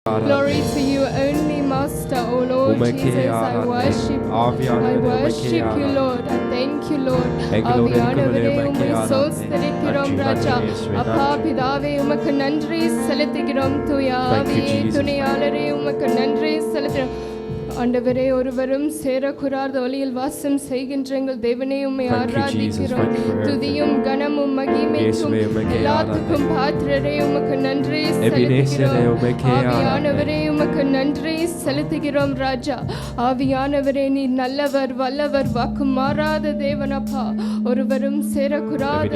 Glory to you only, Master, O Lord Jesus. I worship you, Lord. I thank you, Lord. ஆவியானவரே உம்மை ஸ்தோத்திரிக்கிறோம் ராஜா. அப்பா பிதாவே உமக்கு நன்றி செலுத்துகிறோம். தூய ஆவியே துணையாளரே உமக்கு நன்றி செலுத்துகிறோம். ஆண்டவரே, ஒருவரும் சேரக்கூடாத ஒளியில் வாசம் செய்கின்ற எங்கள் தேவனே உம்மை ஆராதிக்கிறோம். துதியும் கனமும் மகிமைக்கும் எல்லாத்துக்கும் பாத்திரரே உமக்கு நன்றி செலுத்துகிறோம். ஆவியானவரே உமக்கு நன்றி செலுத்துகிறோம் ராஜா. ஆவியானவரே, நீ நல்லவர், வல்லவர், வாக்கு மாறாத தேவனப்பா. ஒருவரும் சேரக்கூடாத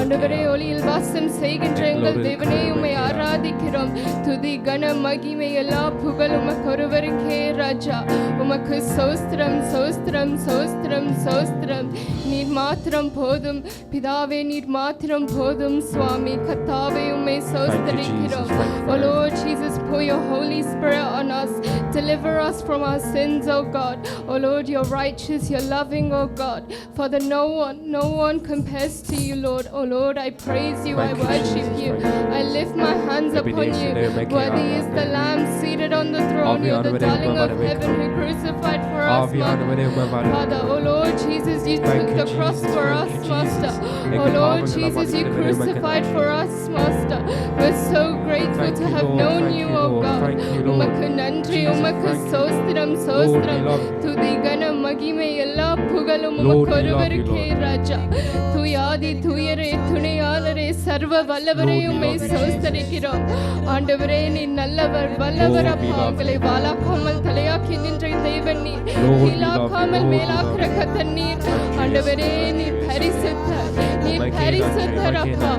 ஆண்டவரே ஒளியில் வாசம் செய்கின்ற எங்கள் தேவனே உம்மை ஆராதிக்கிறோம். துதி கன மகிமை எல்லா புகழ் உமக்கு ஒருவருக்கே ராஜா. உமக்கு சோஸ்திரம் சோஸ்திரம் சோஸ்திரம் சோஸ்திரம். நீர் மாத்திரம் போதும் பிதாவே, நீர் மாத்திரம் போதும் சுவாமி. கர்த்தாவே உம்மை சோஸ்திரிக்கிறோம். O Lord Jesus, pour your Holy Spirit on us. Deliver us from our sins, O God. O Lord, you're righteous, you're loving, O God. Father, no one compares to you, Lord. O Lord, I praise you, I worship you. I lift my hands upon you. Worthy is the Lamb seated on the throne. You're the darling of heaven who crucified for us, Father. O Lord Jesus, you took the cross for us, Master. O Lord Jesus, you crucified for us, Master. We're so grateful to have known you, O God. உமக்கு நன்றி, உமக்கு சோஸ்திரம் சோஸ்திரம். துதி கன மகிமை எல்லா புகழும் உமக்கு ஒருவருக்கே ராஜா. தூயாதி தூயரே துணையாளரே சர்வ வல்லவரே உம்மை சோஸ்தரிக்கிறோம். ஆண்டவரே, நீ நல்லவர், வல்லவர் அப்பா. உங்களை வாழாக்காமல் தலையாக்கி நின்ற தேவன் நீர், கீழாக்காமல் மேலாக்கிற கர்த்தர் நீர். ஆண்டவரே, நீர் பரிசுத்தர், நீர் பரிசுத்தர் அப்பா.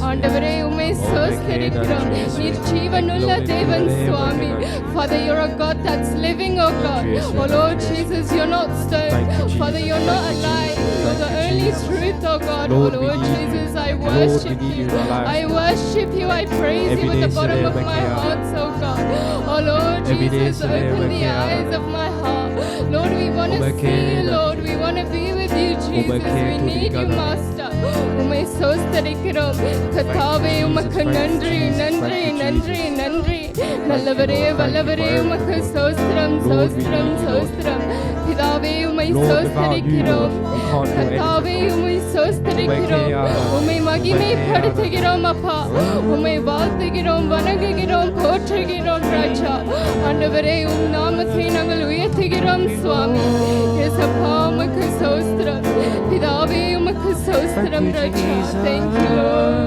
ஆண்டவரே, உம்மை சோஸ்தரிக்கிறோம். நீர் ஜீவனுள்ள தேவன் சுவாமி. Father, you're a God that's living, oh God. Oh Lord Jesus, you're not stone. Father, you're not a lie. You're the only truth, oh God. Oh Lord Jesus, I worship you. I worship you. I praise you with the bottom of my heart, oh God. Oh Lord Jesus, open the eyes of my heart. Lord, we want to see you, Lord. We want to be with you, Jesus. We need you, Master. உம்மை சோஸ்தரிக்கிறோம். கர்த்தாவே, உமக்கு நன்றி நன்றி நன்றி நன்றி. நல்லவரே, வல்லவரே, உமக்கு சோஸ்திரம் சோஸ்திரம் சோஸ்திரம். பிதாவே, உம்மை சோஸ்தரிக்கிறோம். கர்த்தாவே, உம்மை சோஸ்தரிக்கிறோம். உம்மை மகிமைப்படுத்துகிறோம் அப்பா. உம்மை வாழ்த்துகிறோம், வணங்குகிறோம், போற்றுகிறோம் ராஜா. ஆண்டவரே, உம் நாமத்தை நாங்கள் உயர்த்துகிறோம் சுவாமி. இயேசப்பா, உமக்கு சோஸ்திரம். பிதாவே, உமக்கு சோஸ்திரம் ராஜா. Thank you, Lord.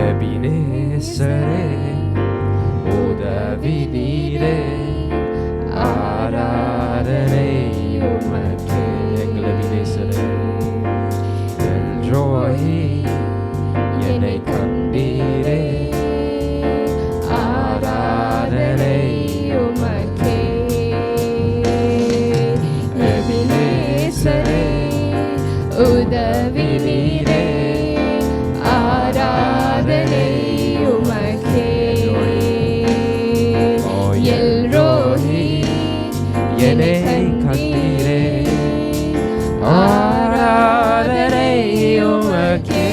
எபினேசரே, உதவி நீரே, ஆராதனை உமக்கே. எங்கள் எபினேசரே, என்ஜோய் என்னை கண்டீரே, ஆராதனை உமக்கே. எபினேசரே, உதவி நீரே, ஆராதனை உமக்கே. எல்ரோஹி என்னை கண்டீரே, ஆராதனை உமக்கே.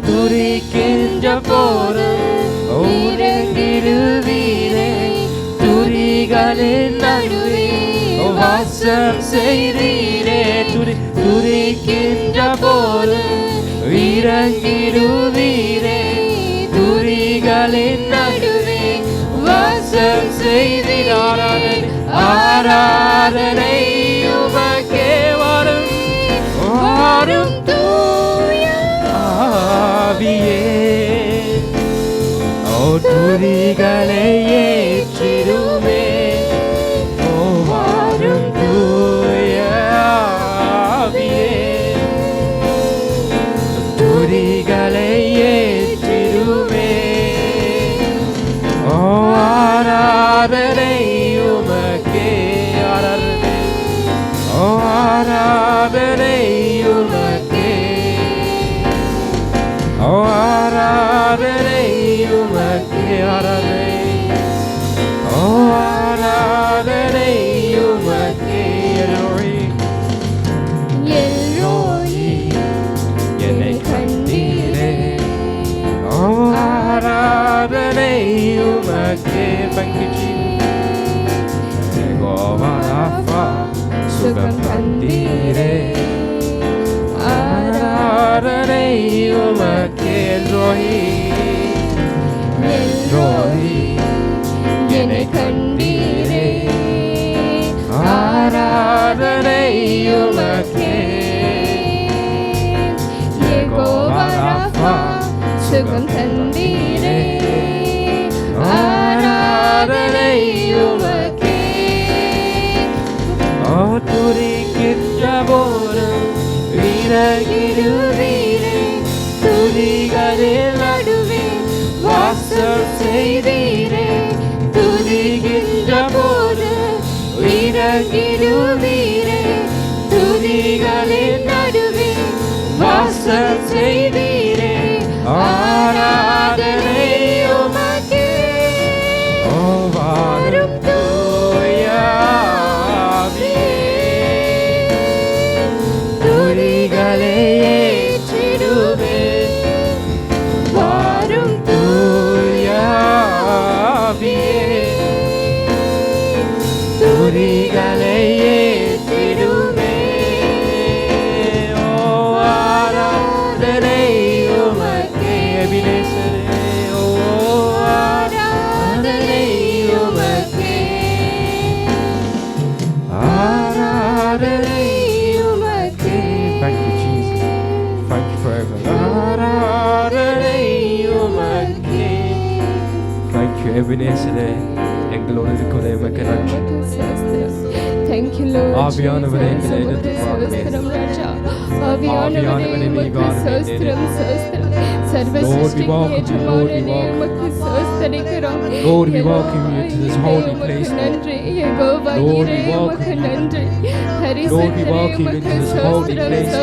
துதிக்கின்ற போது இறங்கிடுவீரே, துதிகளின் நடுவே வாசம் செய்தீரே. துதிக்கின்ற போது இறங்கிடுவீரே, துதிகளின் நடுவே வாசம் செய்தீர். ஆராதனை உமக்கே. வரும் வரும் தூய ஆவியே, துதிகளை ஏற்றிடுமே. வாரும் தூய ஆவியே, துதிகளை ஏற்றிடுமே. ஆராதனை உமக்கே. ஆராதனை, ஆராதனை உமக்கே. ஆராதனை உமக்கே. ஆராதனை, ஆராதனை உமக்கே. எல்ரோயி, எல்ரோஹி உமக்கே யெகோவா ராஃபா சுகம் தந்தீரே ஆராதனை உமக்கே துதிக்கின்ற போதும் விலகிடுவீரே துதிகளின் நடுவே வாசம் செய்தீரே துதிக்கின்ற போது விலகிடுவீரே துதிகளின் நடுவே வாசம் செய்தீரே ஆராதனை உமக்கே வாரும் தூய துதிகளை ஏற்றிடுவே வாரும் தூய துதிகளை ஏற்றிடுவே ஆராதனை உமக்கே எபினேசரே ஆராதனை உமக்கே ஆராதனை உமக்கே. Thank you, Jesus. Thank you forever. ஆராதனை உமக்கே. Thank you, எபினேசரே. எங்களோடு இருக்கிற உமக்கு நன்றி. Thank you, Lord. ஆவியானவரே எங்களை எடுத்து வாருமே. ஆவியானவரே உமக்கு ஸ்தோத்திரம் ஸ்தோத்திரம். சர்வ சிருஷ்டிக்கு எஜமானனே உமக்கு ஸ்தோத்திரிக்கிறோம். Lord, we welcome you to this holy place. நன்றி யெகோவா நீரே உமக்கு நன்றி. Lord, we welcome you to this holy place.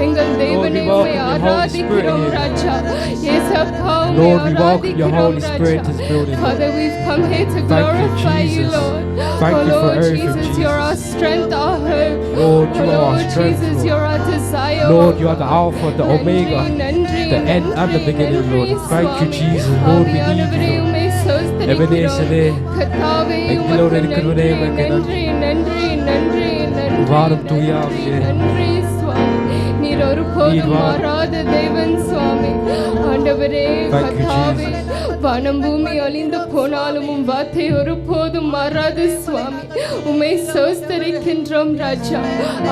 எங்கள் தேவனே உம்மை ஆராதிக்கிறோம் ராஜா. இயேசப்பா உம்மை Lord, we welcome your Holy ஆராதிக்கிறோம் Spirit Raja. in this building. Father, we've come here to Thank you, glorify you, Jesus. Lord. Thank Oh you for Lord everything, Jesus, Jesus. you're our strength, our hope. Lord, you Oh are our Lord strength, Jesus, Lord. you're our desire. Lord, you are the Alpha, the நன்றி, Omega, நன்றி, the end and the நன்றி, beginning, Lord. நன்றி, Thank you, Swami. Jesus. Lord, we need ஆவியானவரே, you. உம்மை ஸ்தோத்திரிக்கிறோம். எபனேசரே, கர்த்தாவே, எங்களோடு உமக்கு இருக்கிறவரே, நன்றி, உமக்கு நன்றி, நன்றி, நன்றி, நன்றி, வாரும் நன்றி, தூயாவியே. நன்றி, சுவாமி. நீர் ஒருபோதும் நீர் வாரும். மாறாத தேவன் சுவாமி. ஆண்டவரே, Thank you, கர்த்தாவே, Jesus. வானம் பூமி அழிந்து போனாலும் உம் வார்த்தை ஒருபோதும் மாறாது சுவாமி. உம்மை ஸ்தோத்திரிக்கின்றோம் ராஜா.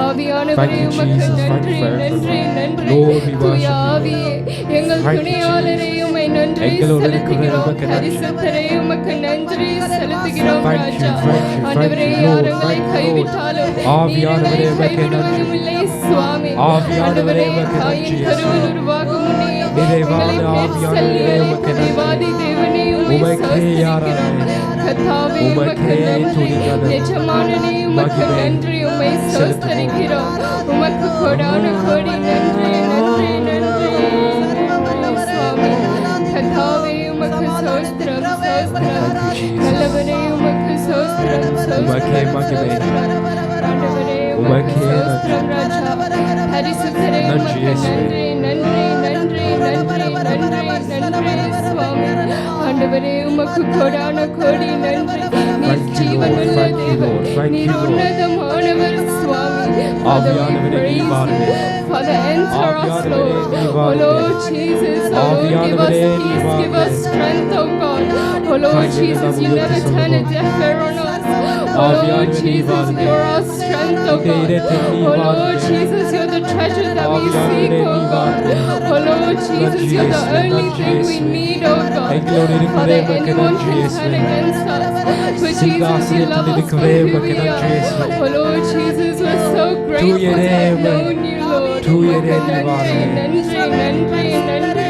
ஆவியானவரே, Thank you, உமக்கு Jesus. Thank நன்றி, you forever. நன்றி, நன்றி. Lord, we தூய worship you. ஆவியே, எங்கள் Thank you, துணையாளரே, Jesus. உம்மை நன்றி எங்களோடு இருக்கிற செலுத்துகிறோம். உமக்கு நன்றி. பரிசுத்தரே, உமக்கு நன்றி செலுத்துகிறோம் Thank you, Raja. thank you, ஆண்டவரே, thank you, யார் Lord. எங்களை Thank you, கைவிட்டாலும் Lord. நீர் ஆவியானவரே, எங்களை உமக்கு கைவிடுவதும் நன்றி. இல்லை சுவாமி. ஆவியானவரே, ஆண்டவரே, உமக்கு தாயின் நன்றி, கருவில் இயேசுவே. உருவாகும் முன்னே நிறைவான எங்களை பேர் ஆவியானவரே, சொல்லி உமக்கு அழைத்த நன்றி. தேவாதி தேவனே, உம்மை உமக்கே ஸ்தோத்திரிக்கிறோம். ஆராதனை. கர்த்தாவே, உமக்கு உமக்கே நன்றி. துதிகரம். எஜமானனே, உமக்கு மகிமை. நன்றி. உம்மை செலுத்துகிறோம். ஸ்தோத்திரிக்கிறோம். உமக்கு கொடான கோடி நன்றி, நன்றி, நன்றி, சுவாமி. கர்த்தாவே, உமக்கு ஸ்தோத்திரம், ஸ்தோத்திரம். Thank you, Jesus. நல்லவனே, உமக்கு ஸ்தோத்திரம், உமக்கே மகிமை. ஸ்தோத்திரம். ஆண்டவரே, உமக்கு உமக்கே ஸ்தோத்திரம் ராஜா. பரிசுத்தரே, நன்றி, உமக்கு இயேசுவே. நன்றி, நன்றி, நன்றி, நன்றி, நன்றி, நன்றி, சுவாமி. ஆண்டவரே, உமக்கு கொடான கோடி நன்றி. நீர் Thank you, ஜீவனுள்ள Lord. Thank you, தேவன். Lord. Thank நீர் you, Lord. உன்னதமானவர் சுவாமி. Father, we ஆவியானவரே, praise நீர் வாருமே. you. Father, enter us, ஆவியானவரே, Lord. நீர் Oh வாருமே. Lord Jesus, oh Lord, give us ஆவியானவரே, நீர் peace, give us வாருமே. strength, oh God. Oh Lord தாங்கள் Jesus, you எல்லாம் never உயர்த்தி turn a சொல்லுவோம். deaf ear on us. Oh Lord ஆவியானவரே, நீர் Jesus, வாருமே. you're our strength, oh இந்த God. இடத்தில் நீர் Oh Lord வாருமே. Jesus, you're the treasure that we ஆவியானவரே, seek, oh நீர் God. வாருமே. Oh Lord Jesus, நன்றி you're the இயேசுவே, only நன்றி thing we இயேசுவே. need, oh God. எங்களோடு இருக்கிற Father, உமக்கு anyone நன்றி can இயேசுவே. turn against us. But Jesus, you சிங்காசனத்தில் love us for இருக்கிற who உமக்கு we நன்றி are. இயேசுவே. Oh Lord Jesus, we're so grateful to தூயரே, have known you, Lord. தூயரே, உமக்கு நீர் நன்றி, வாருமே. நன்றி, நன்றி, நன்றி.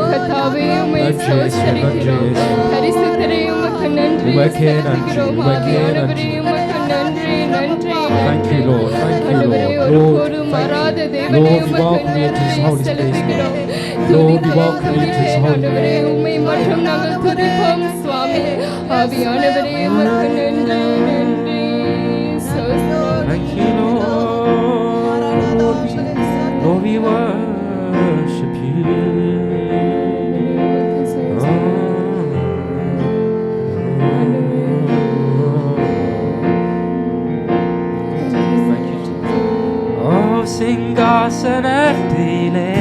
கர்த்தாவே, உம்மை நன்றி இயேசுவே, ஸ்தோத்திரிக்கிறோம். நன்றி இயேசுவே. பரிசுத்தரே, உமக்கு நன்றி உமக்கே நன்றி, செலுத்துகிறோம். உமக்கே ஆவியானவரே, நன்றி. உமக்கு நன்றி, நன்றி, Thank you, Lord. Thank you, ஆண்டவரே, Lord. ஒருபோதும் Lord, மாறாத thank you. தேவனே, Lord, we உமக்கு welcome you to this நன்றி holy space, செலுத்துகிறோம். Lord. Lord, we துதிப்பேன், welcome you to this துதிப்பேன், holy ஆண்டவரே, place. உம்மை மட்டும் நாங்கள் துதிப்போம் சுவாமி. ஆவியானவரே, உமக்கு நன்றி, நன்றி, ஸ்தோத்திரம். Thank you, Lord. Lord, we worship you. Thank you, Jesus. Oh, സിംഹാസനത്തിലെ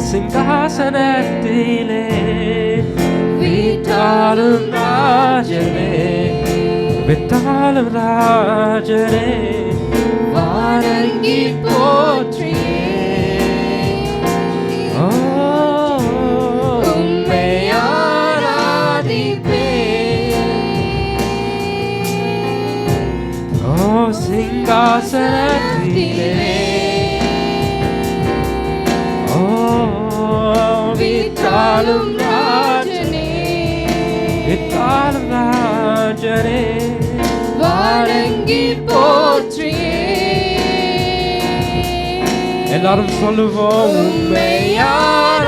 സിംഹാസനത്തിലെ വിട്ടാലും രാജനെ വിട്ടാലും രാജനെ வணங்கி போற்றியே உம்மை ஆராதிப்பேன் சிங்காசனத்திலே விட்டாலும் ராஜனே விட்டாலும் ராஜனே வணங்கி போற்றியே எல்லாரும் சொல்லுவோம் உம்மை ஆராதிப்பேன்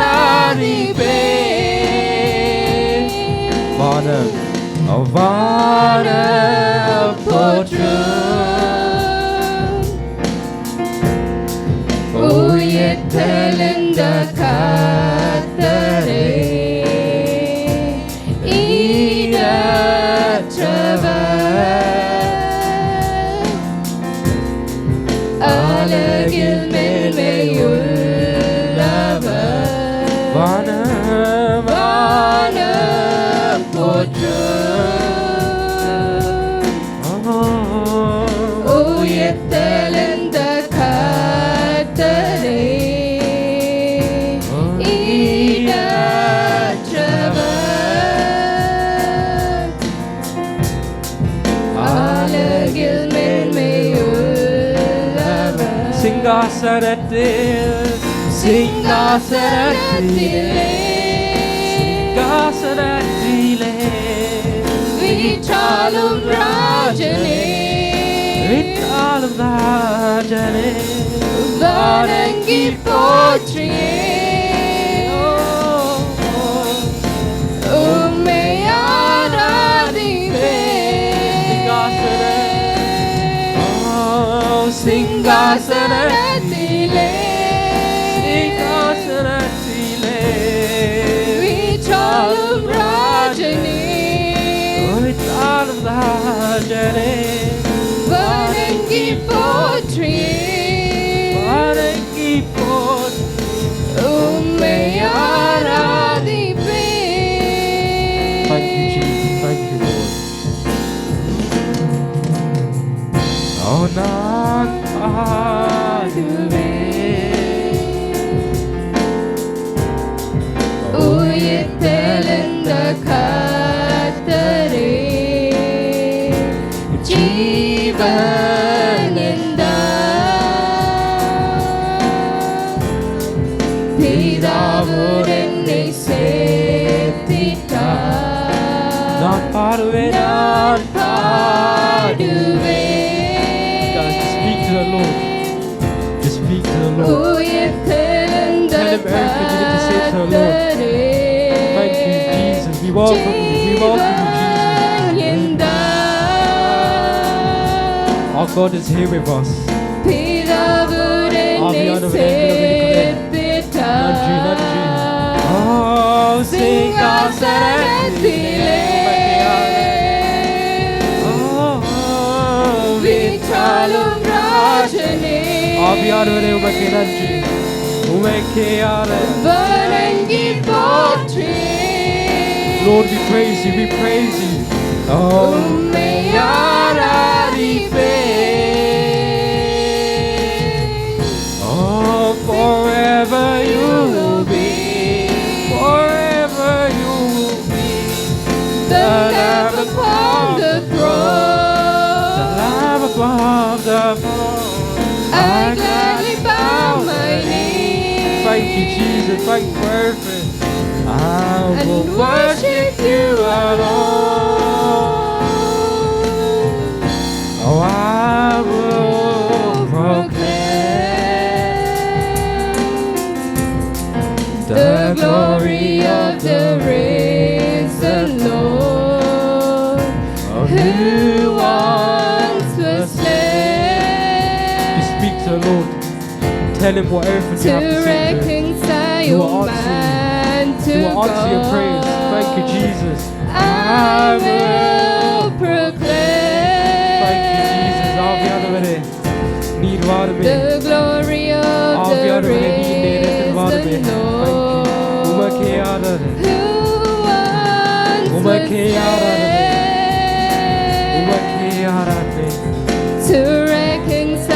வானம் வானம் போற்றும் உயர்த்தெழுந்த கர்த்தரே ஈடற்றவர் அழகில் மேன்மையுள்ளவர் வானம் வானம் போற்றும் உயர்த்தெழுந்த கர்த்தரே ஈடற்றவர் அழகில் மேன்மையுள்ளவர் சிங்காசனத்தில் சிங்காசனத்திலே சிங்காசனத்திலே வீற்றாலும் ராஜனே விட்டாலும் ராஜனே வணங்கி போற்றியே உம்மை ஆராதிப்பேன் சிங்காசனத்திலே சிங்காசனத்திலே வீற்றாலும் ராஜனே விட்டாலும் ராஜனே வணங்கி போற்றியே வணங்கி போற்றி உம்மை ஆராதிப்பேன் Thank you, Jesus. Thank you, Lord. Oh, நான் பாடுவேன் உயிர்த்தெழுந்த கர்த்தரே ஜீவன் என்றார் பிதாவோடு என்னை சேர்த்திட்டார் நான் பாடுவேன் நான் பாடுவேன் Guys, just speak to the Lord. Just speak to the Lord. உயிர்த்தெழுந்த Tell him everything you need to say to the Lord. Thank you, Jesus. We welcome you. We welcome you, Jesus. Our God is here with us. நன்றி நன்றி சிங்காசனத்திலே வீற்றாலும் ராஜனே ஆவியானவரே உமக்கு நன்றி உமக்கே ஆராதனை வணங்கி போற்றி Lord, we praise you, we praise you. உம்மை ஆராதிப்பேன் Oh, forever you will be, forever you will be the Lamb upon the throne. the Lamb above the throne. I gladly bow my knee. Thank you, Jesus. Thank you for everything. I And will worship you alone. Oh, I will proclaim the glory of the risen Lord, who once was slain. You speak to the Lord. Tell him what everything you have To to say to him. reconcile man to You will answer your prayers. Thank you, God. Jesus. I will proclaim Thank you, Jesus. Aviyanavare. Need varme. the glory of the Aviyanavare need risen varme. Thank you. Lord, Umake aradane. who once was Umake aradane. slain Umake aradane. to reconcile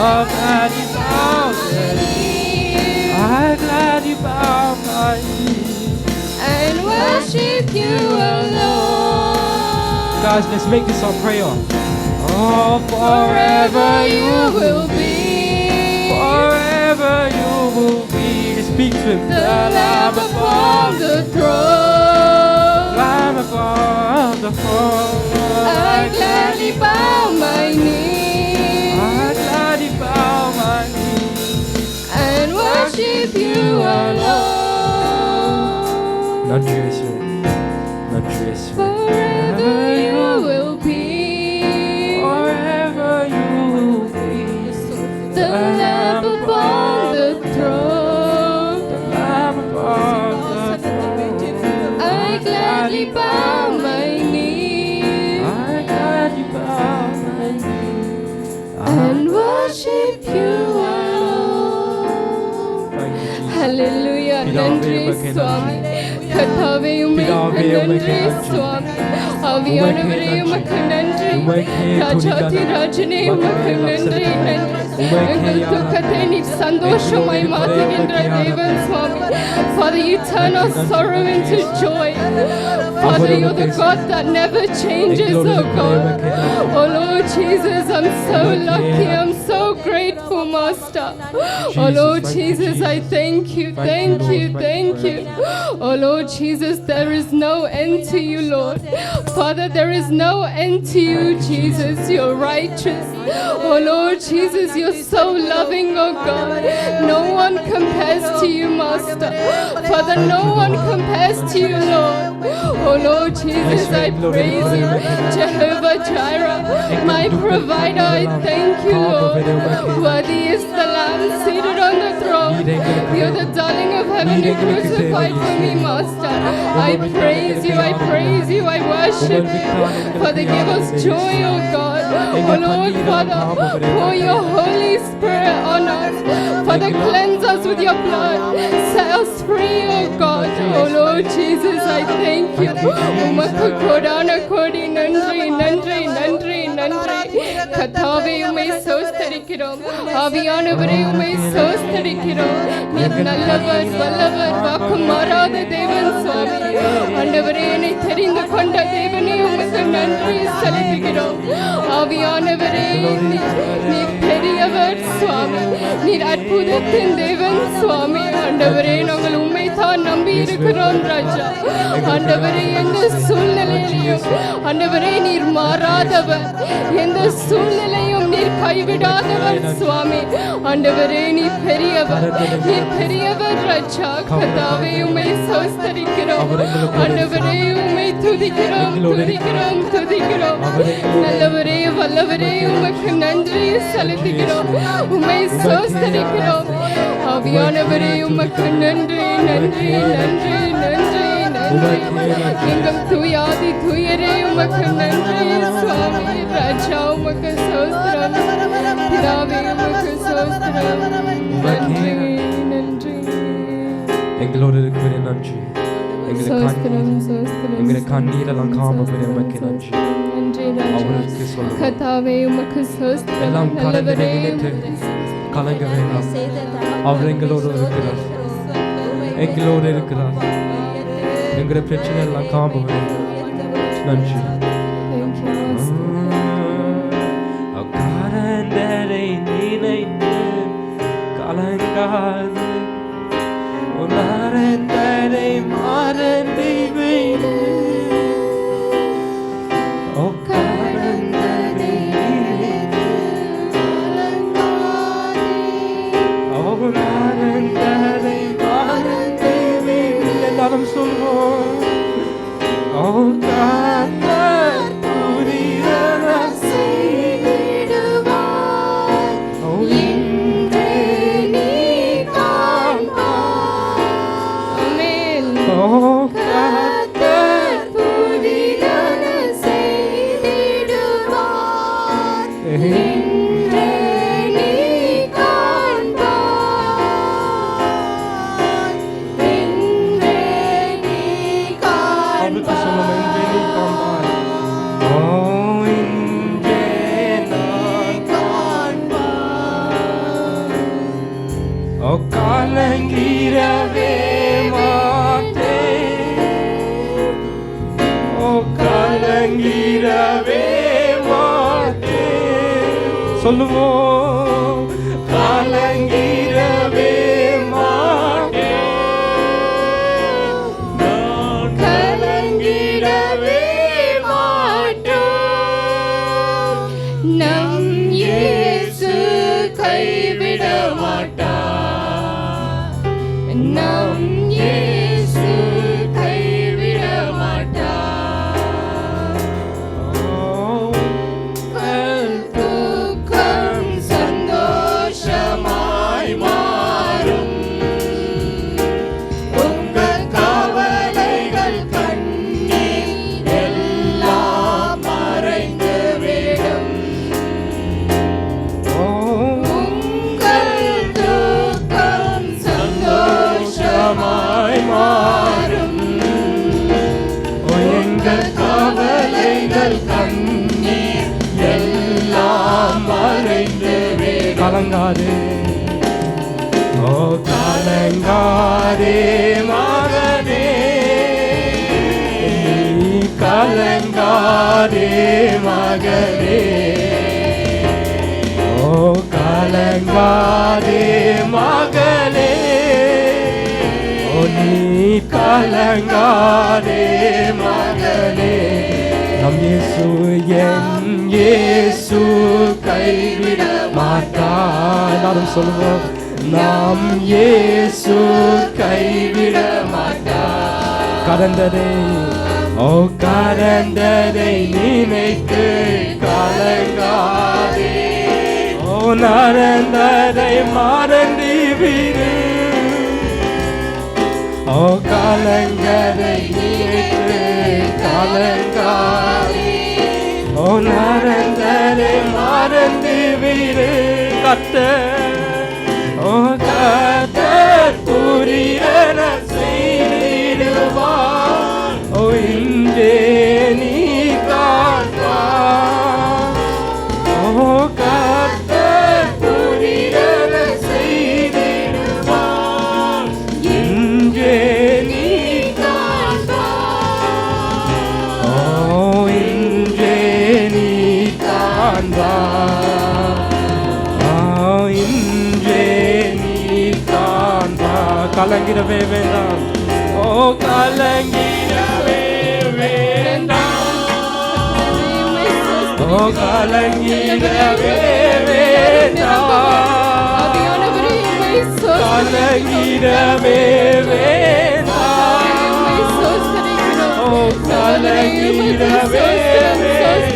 I'm glad you bow my knee. I'm glad you bow my knee. And worship you alone. Guys, let's make this our prayer. Oh, forever you will be. Forever you will be. Speak to him. The Lamb upon the throne. Lamb upon the throne. I gladly bow my knee. I gladly bow my knee. And worship you alone. நன்றி இயேசுவே. நன்றி இயேசுவே. Forever you will be. Forever you will be. The Lamb upon the throne. The Lamb upon the throne. I gladly bow my knee. I gladly bow my knee. And worship you alone. Thank you, Jesus. Hallelujah. நன்றி சுவாமி. கர்த்தாவே உமக்கு நன்றி சுவாமி. ஆவியானவரே உமக்கு நன்றி. ராஜாதி ராஜனே உமக்கு நன்றி நன்றி. எங்கள் துக்கத்தை நீர் சந்தோஷமாய் மாற்றுகின்ற தேவன் சுவாமி. Father, you turn our sorrow into joy. Father, you're the God that never changes, oh God. Oh Lord Jesus, I'm so lucky. I'm so grateful, Master. Oh Lord Jesus, I thank you, thank you, thank you. Oh Lord Jesus, there is no end to you, Lord. Father, there is no end to you, Jesus. You're righteous. Oh Lord Jesus, you're so loving, oh God. No one compares to you, Master. Father, no one compares to you, Lord. Oh Lord Jesus, I praise you. Jehovah Jireh, my provider, I thank you, Lord. Worthy is the Lamb seated on the throne. You're the darling of heaven, you crucified for me, Master. I praise you, I praise you, I worship you. Father, give us joy, oh God. Oh Lord, Father, pour your Holy Spirit on us. Father, cleanse us with your blood. Set us free, oh God. Oh Lord Jesus, I thank you. உமக்கு கோடான கோடி நன்றி நன்றி நன்றி நன்றி. கர்த்தாவே உம்மை ஸ்தோத்திரிக்கிறோம். ஆவியானவரே உம்மை ஸ்தோத்திரிக்கிறோம். நீர் நல்லவர் வல்லவர் வாக்கு மாறாத தேவன் சுவாமி. ஆண்டவரே, என்னை தெரிந்து கொண்ட தேவனே உமக்கு நன்றி செலுத்துகிறோம். ஆவியானவரே, நீர் பெரியவர் சுவாமி. நீர் அற்புதத்தின் தேவன் சுவாமி. ஆண்டவரே, நாங்கள் உம்மை தான் நம்பி இருக்கிறோம் ராஜா. ஆண்டவரே, எந்த சூழ்நிலையிலையும் ஆண்டவரே நீர் மாறாதவர். எந்த சூழ்நிலையும் நீர் கைவிடாதவர் சுவாமி. ஆண்டவரே, நீர் பெரியவர், நீர் பெரியவர் ராஜா. கர்த்தாவே, உம்மை ஸ்தோத்திரிக்கிறோம். ஆண்டவரே, உம்மை துதிக்கிறோம் துதிக்கிறோம் துதிக்கிறோம். நல்லவரே வல்லவரே, உமக்கு நன்றி செலுத்துகிறோம். உம்மை ஸ்தோத்திரிக்கிறோம். ஆவியானவரே, உமக்கு நன்றி நன்றி நன்றி நன்றி நன்றி. எங்கள் தூயாதி தூயரே, உமக்கு நன்றி சுவாமி. ராஜா, உமக்கு ஸ்தோத்திரம். பிதாவே, உமக்கு ஸ்தோத்திரம். நன்றி நன்றி. எங்களோடு இருக்கிற நன்றி. ஸ்தோத்திரம் ஸ்தோத்திரம். எங்களை கண்ணீரெல்லாம் காமபடி உமக்கு நன்றி. நன்றி ராஜா. அவருக்கு சொல்லுவோம். கர்த்தாவே, உமக்கு ஸ்தோத்திரம். எல்லாம் கடந்து நல்லவரே, நினைத்து கலங்க வேண்டாம். அவர் எங்களோடு இருக்கிறார். எங்களோடு இருக்கிறார். எங்களை பிரச்சனை எல்லாம் காமபடி நன்றி. Thank you, Master. காரண்டரை நினைத்து கலங்காது உணரந்தரை மறந்து விடு. காரண்டரை நினைத்து உணரந்தரை மறந்து விடு. எல்லாரும் சொல்வோம். காரண்டரை சொல்லுவோம். கலங்கிடவே கலங்கிடவே மாட்டோம். நம் இயேசு கைவிட மாட்டார். நம் இயேசு கைவிட மாட்டார். துக்கம் சந்தோஷமாய் மாறும். உங்கள் கவலைகள் கண்ணீர் எல்லாம் மறைந்து விடும். உங்கள் துக்கம் சந்தோஷமாய் மாறும். எங்கள் கவலைகள் கண்ணீர் எல்லாம் மறைந்து விடும். கலங்காதே, ஓ கலங்காதே மகனே, நீ கலங்காதே மகனே, ஓ கலங்காதே மகளே, ஓ நீ கலங்காதே மகளே. நம் இயேசு என் இயேசு கைவிட மாட்டார். எல்லாரும் சொல்லுவோம், நம் இயேசு கைவிட மாட்டார். கடந்ததை, ஓ கடந்ததை நினைத்து கலங்காதே, ஓ நடந்ததை மறந்து விடு. ஓ கலங்கதை நினைத்து கலங்காதே, ஓ நடந்ததை மறந்து விடு. கர்த்தர், ஓ கர்த்தர் புரியன செய்திடுவார். ஓ இன்றே நீ காண்பார். ஓ கர்த்தர் புரியன செய்திடுவார். இன்றே நீ காண்பார். ஓ இன்றே நீ காண்பார். ஓ இன்றே நீ காண்பார். கலங்கிடவே வேண்டாம், ஓ கலங்கிடவே வேண்டாம், ஓ கலங்கிடவே வேண்டாம், கலங்கிடவே வேண்டாம், ஓ கலங்கிடவே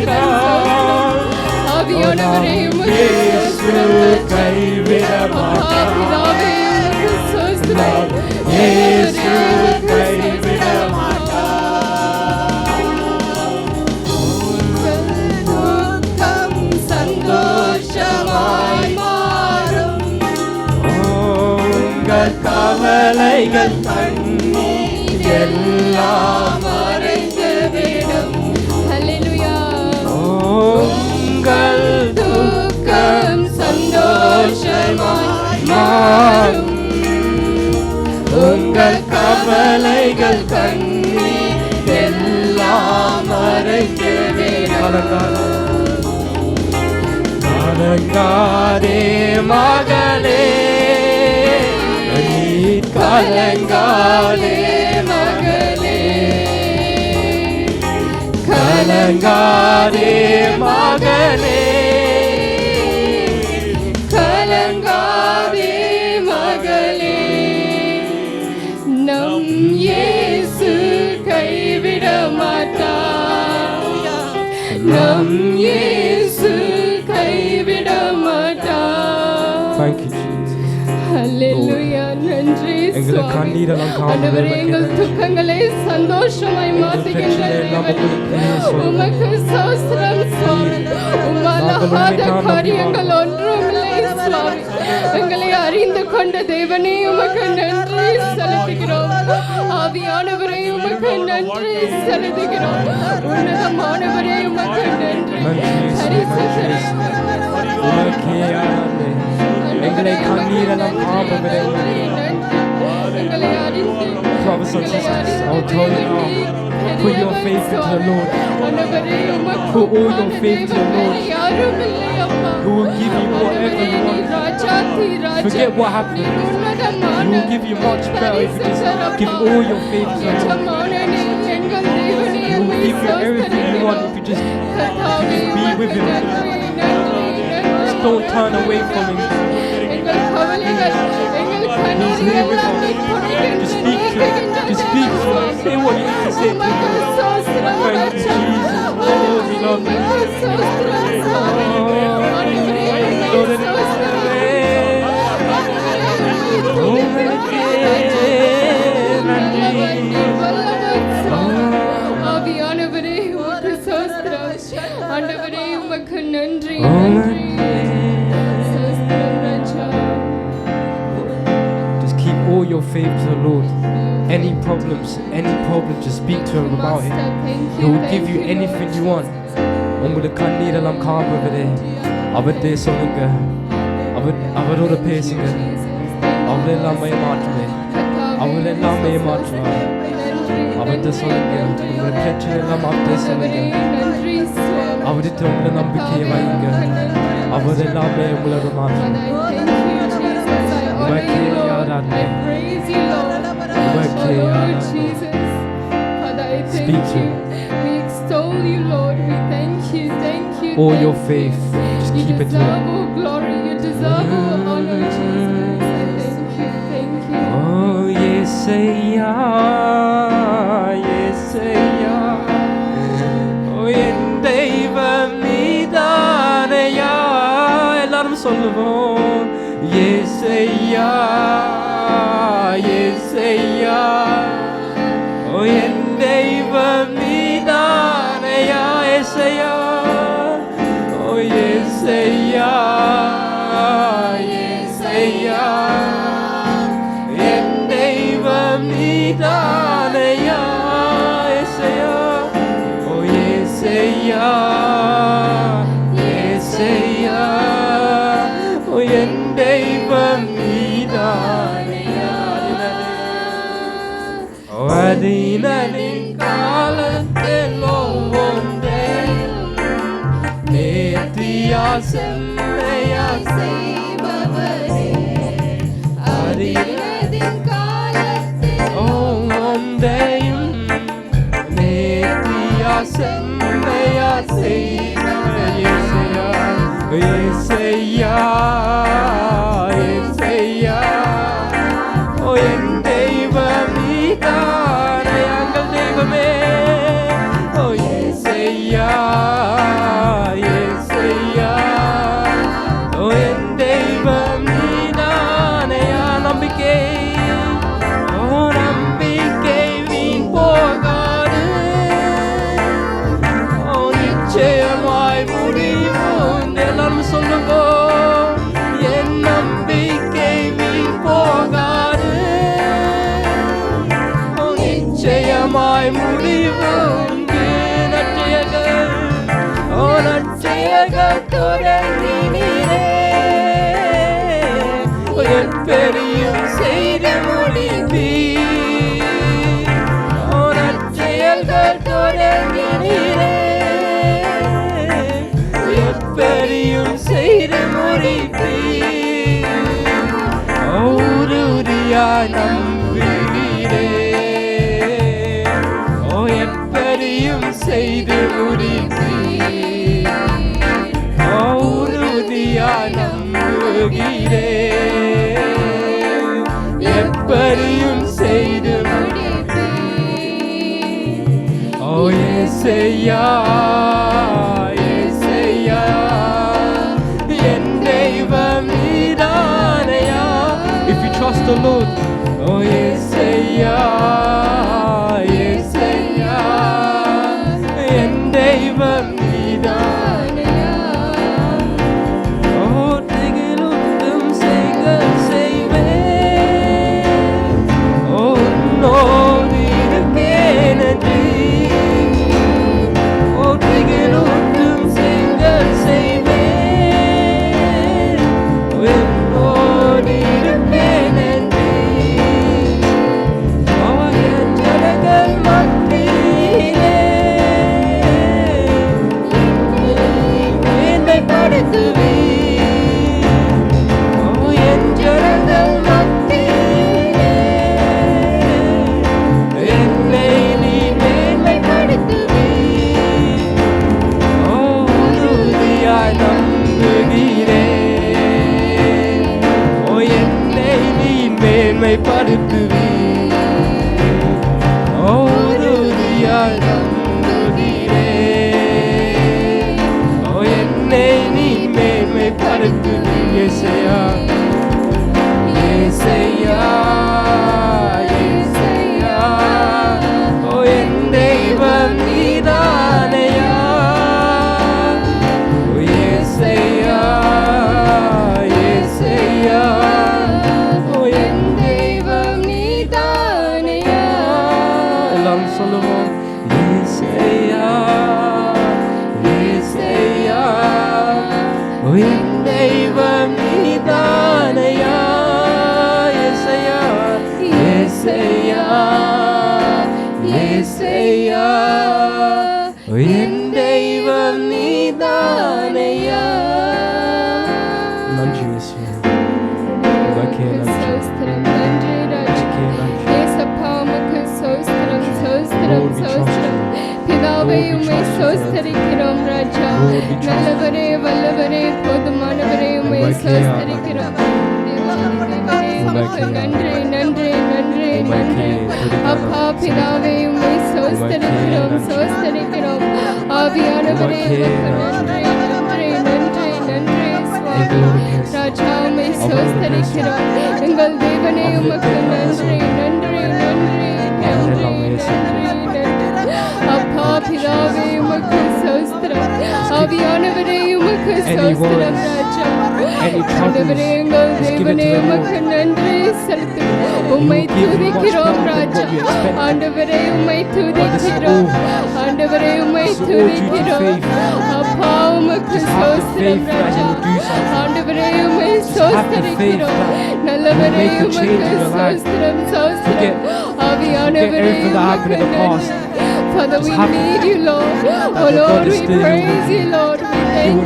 வேண்டாம். இயேசு கைவிட மாட்டார். இயேசு கைவிட மாட்டார். துக்கம் சந்தோஷமாய் மாறும். உங்கள் கவலைகள் கண்ணீர் எல்லாம் மறைந்து விடும். ஹல்லேலூயா. உங்கள் துக்கம் சந்தோஷமாய் மாறும். உங்கள் கவலைகள் கண்ணீர் எல்லாம் மறைந்து விடும். கலங்காதே மகளே, நீ கலங்காதே மகளே, கலங்காதே மகளே, கலங்காதே மகளே. நம் இயேசு கைவிட மாட்டார். நம் இயேசு கைவிட மாட்டார். Thank you, Jesus. ஹல்லேலூயா. நன்றி எங்களை கண்ணீரெல்லாம் ஆண்டவரே, எங்கள் துக்கங்களை சந்தோஷமாய் மாற்றுகின்ற தேவனே, உமக்கு ஸ்தோத்திரம் சுவாமி. உம்மாலாகாத காரியங்கள் ஒன்றுமில்லை சுவாமி. எங்களை அறிந்து கொண்ட தேவனே, உமக்கு நன்றி செலுத்துகிறோம். ஆவியானவரே, உமக்கு நன்றி செலுத்துகிறோம். உன்னதமானவரே, உமக்கு நன்றி. எங்களை கண்ணீரெல்லாம் காப்பவரே, எங்களை அறிந்து brothers and sisters, I'll tell you now, put your faith into the Lord. Put all your faith to the Lord. who will give you whatever you want. Forget what happened. He will give you much better if you just give all your faith to Him. He will give you everything you want if you just be with Him. Just don't turn away from Him. He's here with us. Just speak to Him. Just speak to Him. Say what you need to say to Him. Thank you, Jesus. Oh, we love you. Just keep all your faith to the Lord. Any problems, just speak to Him about it. He will give you anything you want. உங்களுக்கு கண்ணீரெல்லாம் காண்பவரே அவருடைய சொல்லுங்க, அவரோட பேசுங்க. அவர் எல்லாமே மாற்றுவேன், அவர் எல்லாமே மாற்றுவார். அவர்கிட்ட சொல்லுங்க, உங்களை பிரச்சனை எல்லாம் அவர்கிட்ட சொல்லுங்க. அவர்கிட்ட உங்களை நம்பிக்கையை வைங்க, அவர் எல்லாமே உங்களோட மாற்றுவார். Speak to Him. We extol you, Lord. We thank you. All your faith, just keep it to Him. You deserve all glory. You deserve all honor, Jesus. Thank you. Oh, yes, oh, என் தெய்வம் நீதானையா. எல்லாரும் சொல்லுவோம். ஏசையா, oh, என் தெய்வம் நீதானையா. ஏசையா, oh, ஏசையா, என் தெய்வம் நீதானையா. ஏசையா, oh, ஏசையா, oh, என் தெய்வம் நீதானையா. அதினலின் காலத்தில் ஒவ்வொன்றே நேர்த்தியா செம்மையா செய்பவரே. அதினலின் காலத்தில் ஒவ்வொன்றையும் நேர்த்தியா செம்மையா செய்பவரே. ஏசையா, ஓ என் தெய்வம் நீதானே. எங்கள் தெய்வமே. ஓ ஏசையா, ஓ என் தெய்வம் நீதானையா. நம்பிக்கை, ஓ நம்பிக்கை வீண் போகாது. ஓ நிச்சயமாய் முடிவு. எல்லாரும் சொல்லுங்க, என் நம்பிக்கை வீண் போகாது. நிச்சயமாய் முடிவு உண்டு. நற்செயல்கள், ஓ நற்செயல்கள் தொடங்கினீரே. எப்பெரியும் செய்து முடிப்பீர். ஓ நற்செயல்கள் தொடங்கினீரே. எப்பெரியும் செய்து முடிப்பீர். உறுதியாய் நம்புகிறே. ஓ எப்பெரியும் செய்து முடிப்பீர். உறுதியாய் நம்புகிறே. எப்பெரியும் செய்து முடிப்பீர். ஓ ஏசையா, if you trust the Lord. Oh Yesaya, en deivam nidanaya. Oh tigiluttum seigal seive. Oh no nirkenadi. Oh tigiluttum seigal seive. To be படுத்துவீர். உறுதியாய் நம்புகிறேன். என்னை நீ மேன்மைப்படுத்துவீர். இயேசையா இயேசையா இயேசையா, என் தெய்வம் நீதானையா. இயேசையா இயேசையா, என் தெய்வம் நீதானையா. எல்லாம் சொல்லுவோம். இயேசையா இயேசையா, என் தெய்வம் நீதானையா. இயேசையா இயேசையா இயேசையா, என் தெய்வம் நீதானையா. நன்றி இயேசுவே. உமக்கே நன்றி. பிதாவே உம்மை ஸ்தோத்திரிக்கிறோம் ராஜா. நல்லவரே வல்லவரே போதுமானவரே உம்மை ஸ்தோத்திரிக்கிறோம். நன்றி நன்றி நன்றி நன்றி அப்பா. பிதாவே உம்மை ஸ்தோத்திரிக்கிறோம் ஸ்தோத்திரிக்கிறோம். ஆவியானவரே நன்றி நன்றி நன்றி நன்றி ராஜா. உம்மை ஸ்தோத்திரிக்கிறோம் எங்கள் தேவனே. உமக்கு நன்றி நன்றி நன்றி நன்றி நன்றி அப்பா. பிதாவே உமக்கு ஸ்தோத்திரம். ஆவியானவரே உமக்கு ஸ்தோத்திரம் ராஜா. ஆண்டவரே எங்கள் தேவனே உமக்கு நன்றி செலுத்துகிறோம். உம்மை துதிக்கிறோம் ராஜா. ஆண்டவரே உம்மை துதிக்கிறோம். ஆண்டவரே உம்மை துதிக்கிறோம். அப்பா உமக்கு ஸ்தோத்திரம் ராஜா. ஆண்டவரே உம்மை ஸ்தோத்திரிக்கிறோம். நல்லவரே உமக்கு ஸ்தோத்திரம் ஸ்தோத்திரம். ஆவியானவரே உமக்கு நன்றி. Father, we need you, Lord. Oh Lord, we praise you, Lord. We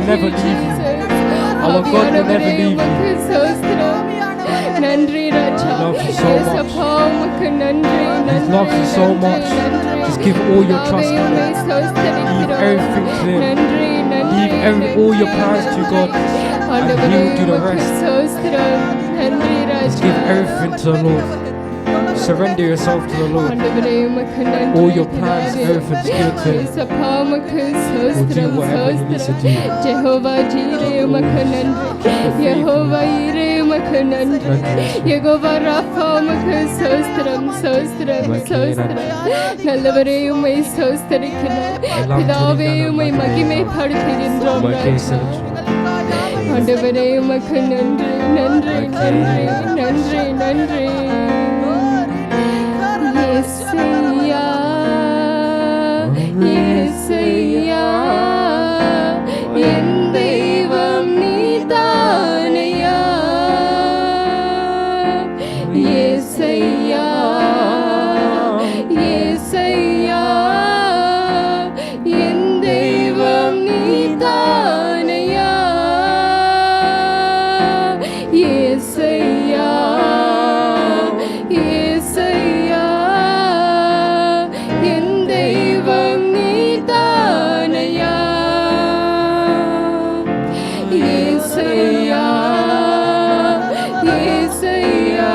thank you, Jesus. Our God will never leave you. நன்றி ராஜா. இயேசப்பா உமக்கு நன்றி நன்றி. He loves you so much. Just give all your trust to Him. Leave everything to Him. நன்றி நன்றி. Leave all your plans to God, and He will do the rest. நன்றி ராஜா. Just give everything to the Lord. Surrender yourself to the Lord. All your plans, everything's good to Him. Will do whatever He needs to do. Jehovah Jireh umakku nandri. Jehovah Jireh umakku nandri. Jehovah Rapha umakku ஸ்தோத்திரம் ஸ்தோத்திரம் ஸ்தோத்திரம். நல்லவரே உம்மை ஸ்தோத்திரிக்கிறோம். பிதாவே உம்மை மகிமைப்படுத்துகின்றோம் ராஜா. ஆண்டவரே உமக்கு நன்றி நன்றி நன்றி நன்றி நன்றி. இயேசையா இயேசையா, என் தெய்வம் நீதானையா. இயேசையா இயேசையா, என் தெய்வம் நீதானையா. இயேசையா இயேசையா, என் தெய்வம் நீதானையா. இயேசையா இயேசையா,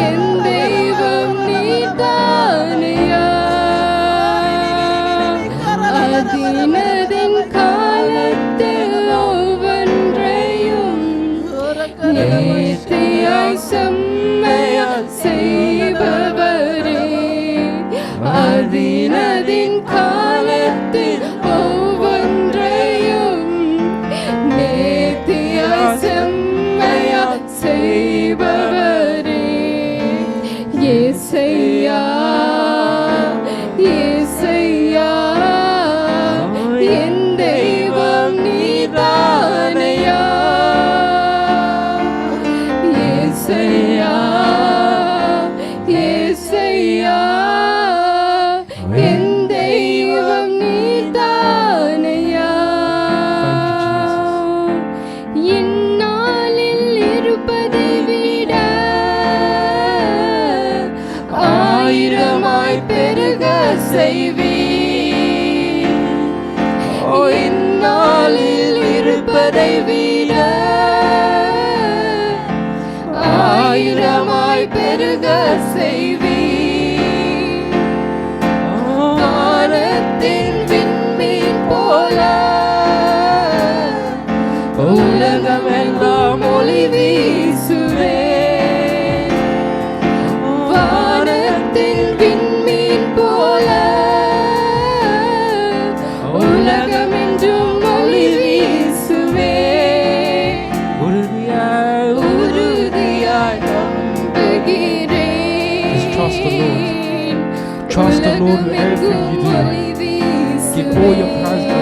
என் தெய்வம் நீதானையா. அதினதின் காலத்தில் ஒவ்வொன்றையும் நேர்த்தியாய் செம்மையாய் செய்பவரே. அதினதின் காலத்தில் ஒவ்வொன்றையும் நேர்த்தியாய் செம்மையாய் செய்பவரே. இயேசையா இயேசையா, என் தெய்வம் நீதானையா. இயேசையா இயேசையா, என் தெய்வம் நீதானையா. இந்நாளில் இருப்பதை விட ஆயிரமாய் பெருக செய்வீர். இந்நாளில் இருப்பதை விட ஆயிரமாய் உள்ளமென்றும் ஒளி வீசுவே உறுதியாய் நம்புகிறேன். Just trust the Lord. Trust the Lord with everything you do. Give all your plans to